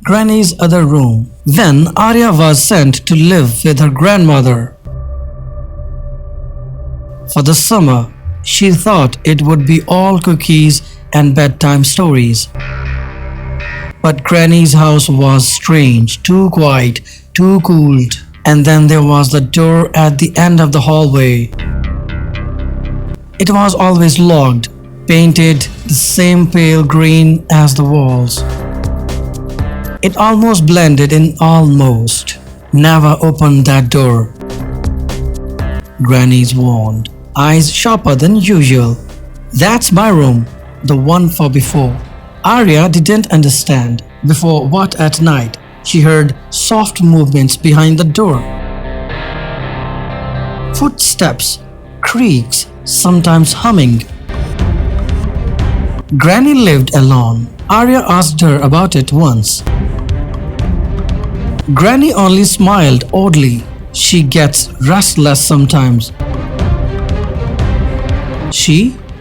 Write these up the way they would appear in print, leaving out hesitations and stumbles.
Granny's other room. Then Arya was sent to live with her grandmother. For the summer, she thought it would be all cookies and bedtime stories. But Granny's house was strange, too quiet, too cold. And then there was the door at the end of the hallway. It was always locked, painted the same pale green as the walls. It almost blended in almost. Never open that door. Granny's warned, eyes sharper than usual. That's my room, the one for before. Arya didn't understand. Before what at night, she heard soft movements behind the door. Footsteps, creaks, sometimes humming. Granny lived alone. Arya asked her about it once. Granny only smiled oddly. She gets restless sometimes.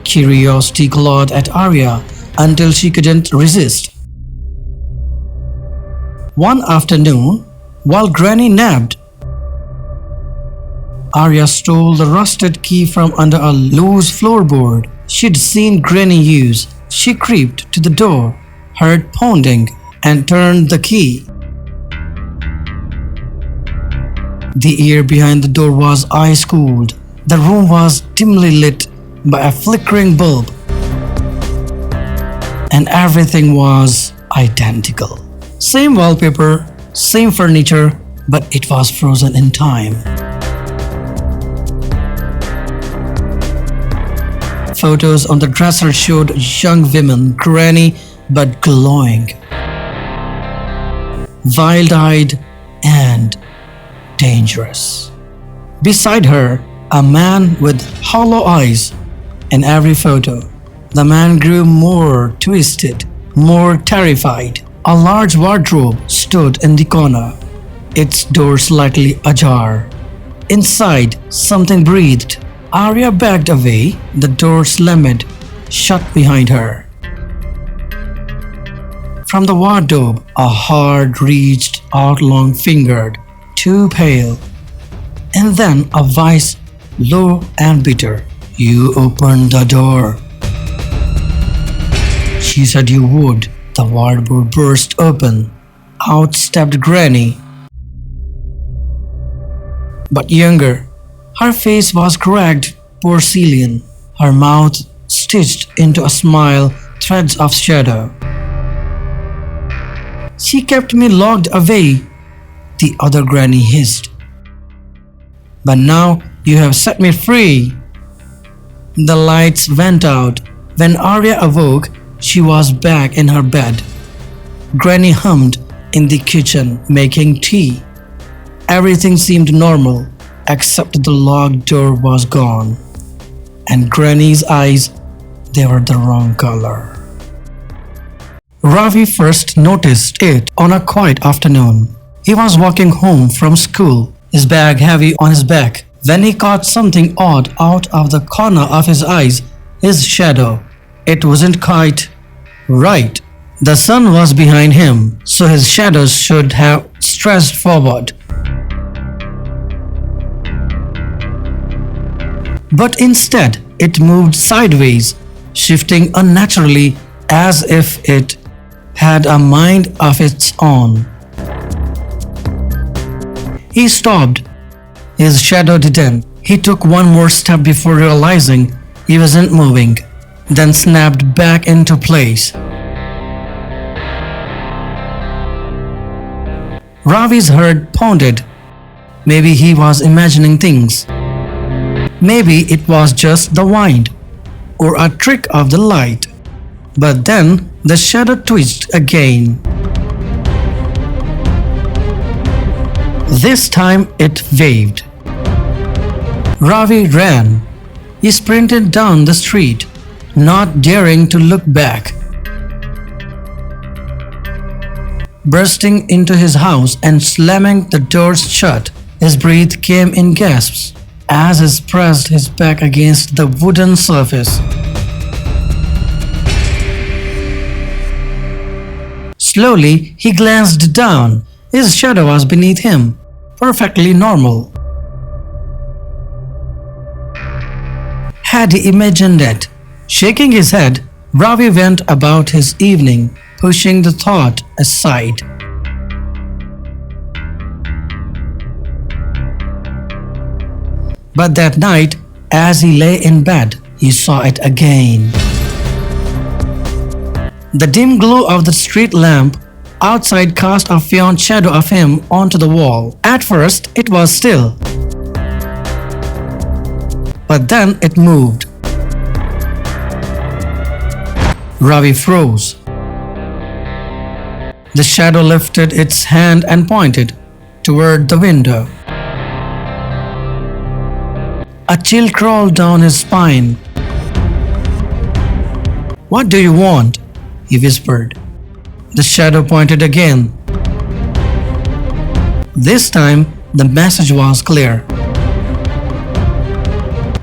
Curiosity clawed at Arya until she couldn't resist. One afternoon, while Granny napped, Arya stole the rusted key from under a loose floorboard she'd seen Granny use. She creeped to the door, heard pounding, and turned the key. The air behind the door was ice cold. The room was dimly lit by a flickering bulb. And everything was identical. Same wallpaper, same furniture, but it was frozen in time. Photos on the dresser showed young women, Granny but glowing, wild-eyed and dangerous. Beside her, a man with hollow eyes. In every photo, the man grew more twisted, more terrified. A large wardrobe stood in the corner, its door slightly ajar. Inside, something breathed. Arya backed away. The door slammed shut behind her. From the wardrobe, a heart reached out long-fingered, too pale. And then a voice, low and bitter. "You opened the door." "She said you would." The wardrobe burst open. Out stepped Granny, but younger. Her face was cracked porcelain, her mouth stitched into a smile, threads of shadow. "She kept me locked away," the other Granny hissed. "But now you have set me free." The lights went out. When Arya awoke, she was back in her bed. Granny hummed in the kitchen, making tea. Everything seemed normal, except the locked door was gone. And Granny's eyes, they were the wrong color. Ravi first noticed it on a quiet afternoon. He was walking home from school, his bag heavy on his back, when he caught something odd out of the corner of his eyes, his shadow. It wasn't quite right. The sun was behind him, so his shadows should have stretched forward. But instead, it moved sideways, shifting unnaturally as if it had a mind of its own. He stopped. His shadow didn't. He took one more step before realizing he wasn't moving, then snapped back into place. Ravi's heart pounded. Maybe he was imagining things. Maybe it was just the wind or a trick of the light. But then the shadow twitched again. This time it waved. Ravi ran. He sprinted down the street, not daring to look back. Bursting into his house and slamming the doors shut, his breath came in gasps as he pressed his back against the wooden surface. Slowly, he glanced down. His shadow was beneath him, perfectly normal. Had he imagined it? Shaking his head, Ravi went about his evening, pushing the thought aside. But that night, as he lay in bed, he saw it again. The dim glow of the street lamp outside cast a faint shadow of him onto the wall. At first, it was still. But then it moved. Ravi froze. The shadow lifted its hand and pointed toward the window. A chill crawled down his spine. "What do you want?" he whispered. The shadow pointed again. This time, the message was clear.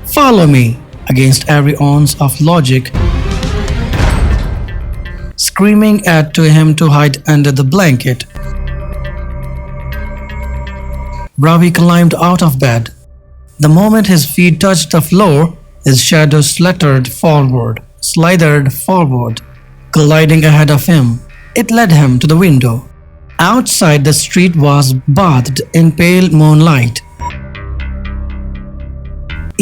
"Follow me," against every ounce of logic, screaming to him to hide under the blanket. Ravi climbed out of bed. The moment his feet touched the floor, his shadow slithered forward, gliding ahead of him. It led him to the window. Outside, the street was bathed in pale moonlight.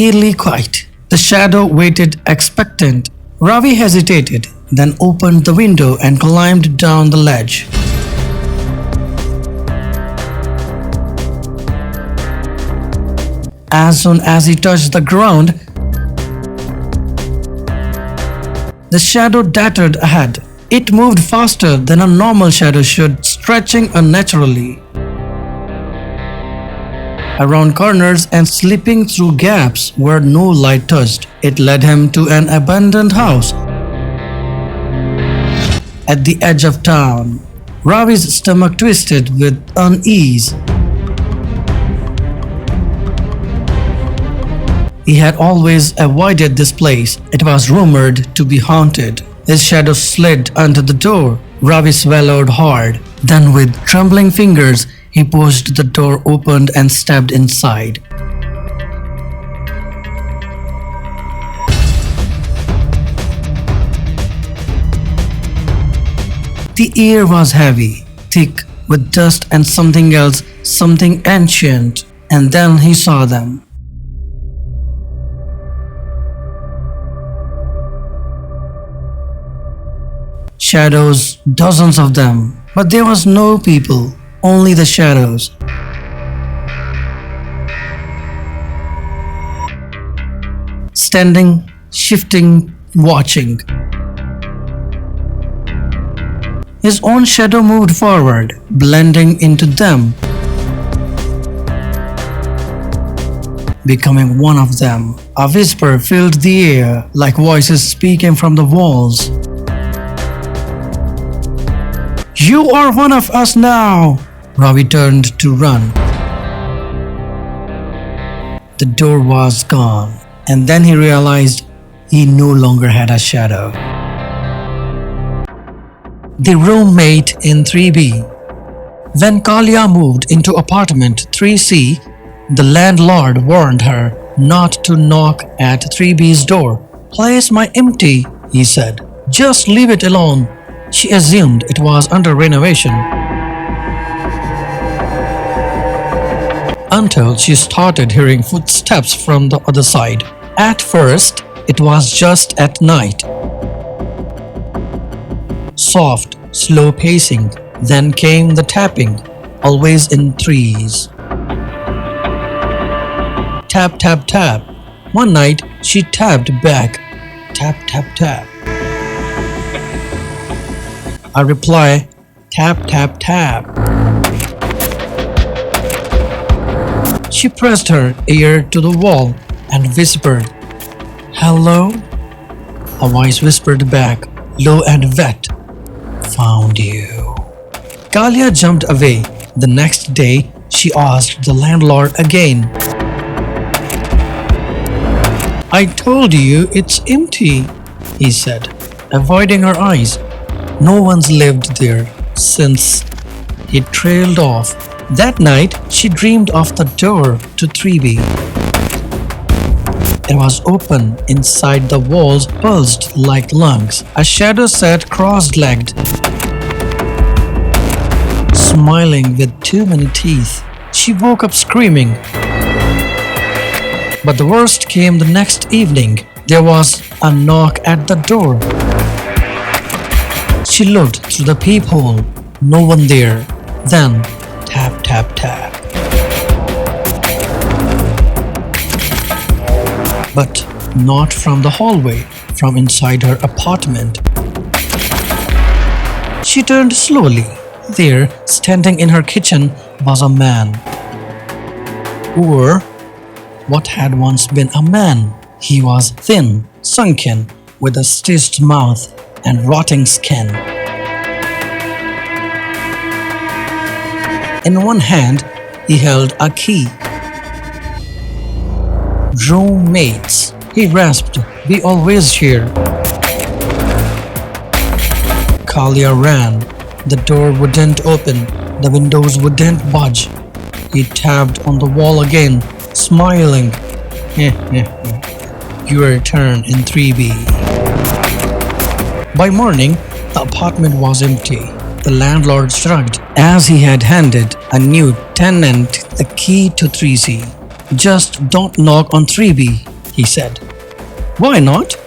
Eerily quiet. The shadow waited expectant. Ravi hesitated, then opened the window and climbed down the ledge. As soon as he touched the ground, the shadow darted ahead. It moved faster than a normal shadow should, stretching unnaturally around corners and slipping through gaps where no light touched. It led him to an abandoned house at the edge of town. Ravi's stomach twisted with unease. He had always avoided this place. It was rumored to be haunted. His shadow slid under the door. Ravi swallowed hard. Then with trembling fingers, he pushed the door open and stepped inside. The air was heavy, thick with dust and something else, something ancient. And then he saw them. Shadows, dozens of them, but there was no people, only the shadows. Standing, shifting, watching. His own shadow moved forward, blending into them, becoming one of them. A whisper filled the air, like voices speaking from the walls. "You are one of us now!" Ravi turned to run. The door was gone, and then he realized he no longer had a shadow. The roommate in 3B. When Kalia moved into apartment 3C, the landlord warned her not to knock at 3B's door. "Place my empty," he said. "Just leave it alone." She assumed it was under renovation until she started hearing footsteps from the other side. At first, it was just at night. Soft, slow pacing, then came the tapping, always in threes. Tap, tap, tap. One night, she tapped back. Tap, tap, tap. A reply, tap, tap, tap. She pressed her ear to the wall and whispered, "Hello?" A voice whispered back, low and wet, "Found you." Kalia jumped away. The next day, she asked the landlord again. "I told you it's empty," he said, avoiding her eyes. "No one's lived there since he trailed off. That night, she dreamed of the door to 3B. It was open. Inside the walls pulsed like lungs. A shadow sat cross-legged, smiling with too many teeth. She woke up screaming. But the worst came the next evening. There was a knock at the door. She looked through the peephole. No one there. Then, tap, tap, tap. But not from the hallway, from inside her apartment. She turned slowly. There, standing in her kitchen, was a man. Or what had once been a man. He was thin, sunken, with a stitched mouth and rotting skin. In one hand, he held a key. Roommates, he rasped, we always share. Kalia ran. The door wouldn't open. The windows wouldn't budge. He tapped on the wall again, smiling. Your turn in 3B. By morning, the apartment was empty. The landlord shrugged as he had handed a new tenant the key to 3C. Just don't knock on 3B, he said. Why not?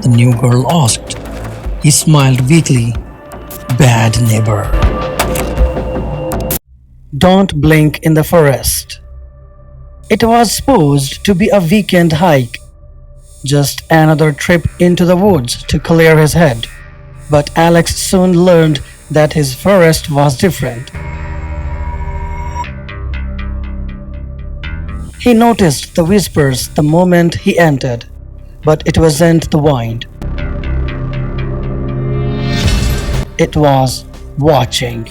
The new girl asked. He smiled weakly. Bad neighbor. Don't blink in the forest. It was supposed to be a weekend hike. Just another trip into the woods to clear his head. But Alex soon learned that his forest was different. He noticed the whispers the moment he entered, but it wasn't the wind. It was watching.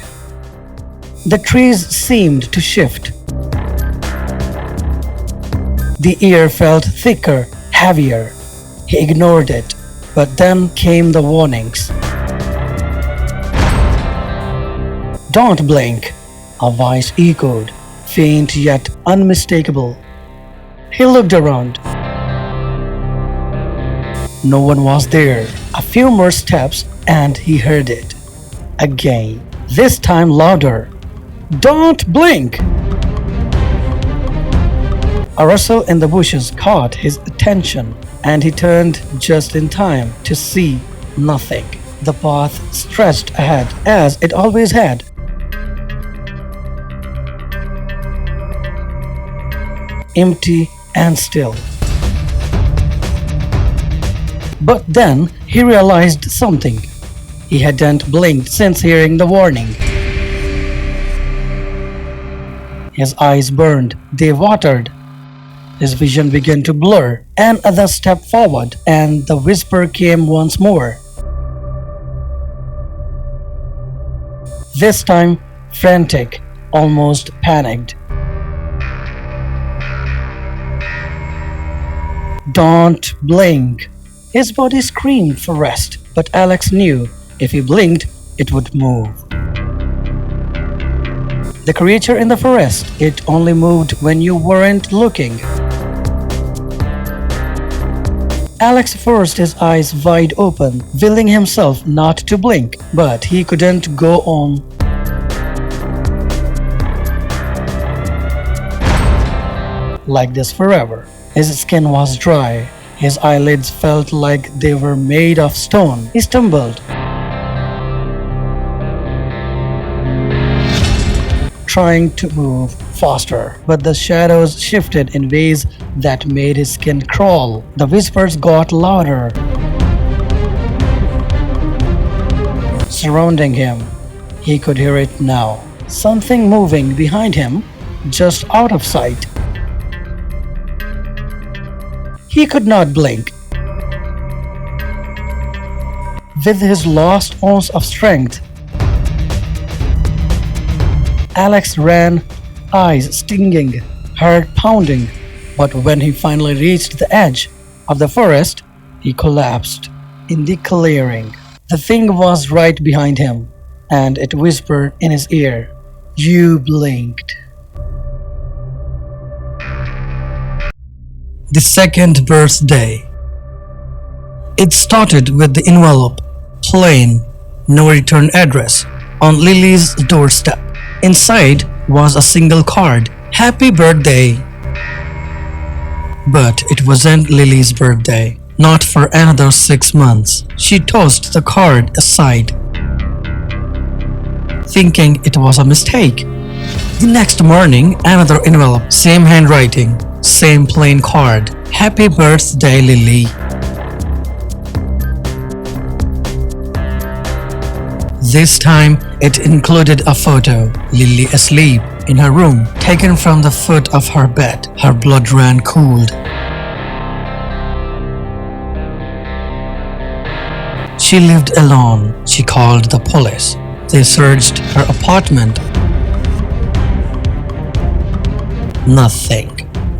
The trees seemed to shift. The air felt thicker, heavier. He ignored it, but then came the warnings. Don't blink, a voice echoed, faint yet unmistakable. He looked around. No one was there. A few more steps and he heard it. Again, this time louder. Don't blink! A rustle in the bushes caught his attention and he turned just in time to see nothing. The path stretched ahead as it always had. Empty and still. But then he realized something. He hadn't blinked since hearing the warning. His eyes burned, they watered. His vision began to blur. Another step forward, and the whisper came once more. This time, frantic, almost panicked. Don't blink. His body screamed for rest, but Alex knew if he blinked, it would move. The creature in the forest, it only moved when you weren't looking. Alex forced his eyes wide open, willing himself not to blink, but he couldn't go on. Like this forever. His skin was dry. His eyelids felt like they were made of stone. He stumbled, trying to move faster, but the shadows shifted in ways that made his skin crawl. The whispers got louder, surrounding him. He could hear it now. Something moving behind him, just out of sight. He could not blink. With his last ounce of strength, Alex ran, eyes stinging, heart pounding, but when he finally reached the edge of the forest, he collapsed in the clearing. The thing was right behind him, and it whispered in his ear, "You blinked." The second birthday. It started with the envelope, plain, no return address, on Lily's doorstep. Inside was a single card, "Happy birthday." But it wasn't Lily's birthday, not for another 6 months. She tossed the card aside, thinking it was a mistake. The next morning, another envelope, same handwriting, same plain card, "Happy birthday, Lily." This time, it included a photo, Lily asleep in her room, taken from the foot of her bed. Her blood ran cold. She lived alone. She called the police. They searched her apartment. Nothing.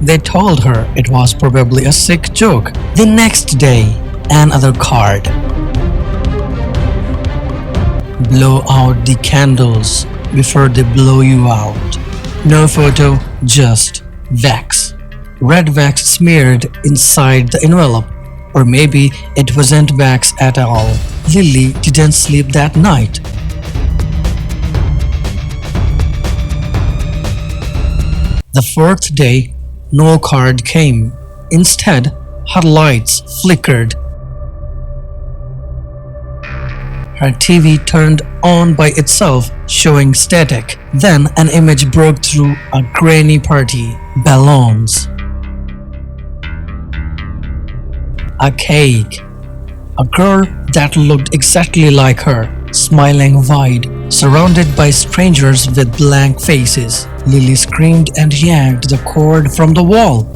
They told her it was probably a sick joke. The next day, another card. "Blow out the candles before they blow you out." No photo, just wax. Red wax smeared inside the envelope. Or maybe it wasn't wax at all. Lily didn't sleep that night. The fourth day, no card came. Instead, her lights flickered. Her TV turned on by itself, showing static. Then an image broke through a grainy party. Balloons. A cake. A girl that looked exactly like her, smiling wide, surrounded by strangers with blank faces. Lily screamed and yanked the cord from the wall.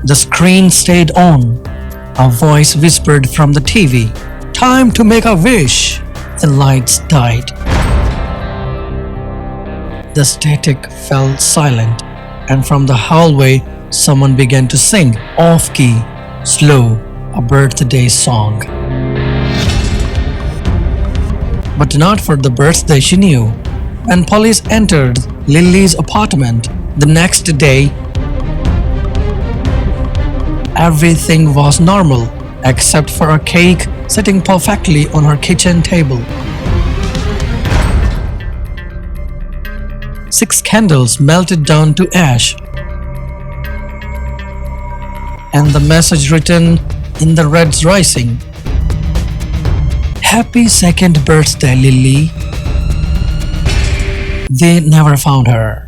The screen stayed on. A voice whispered from the TV, "Time to make a wish." The lights died. The static fell silent, and from the hallway, someone began to sing, off-key, slow, a birthday song. But not for the birthday she knew. When police entered Lily's apartment the next day, everything was normal except for a cake sitting perfectly on her kitchen table. 6 candles melted down to ash, and the message written in the reds rising, "Happy second birthday, Lily." They never found her.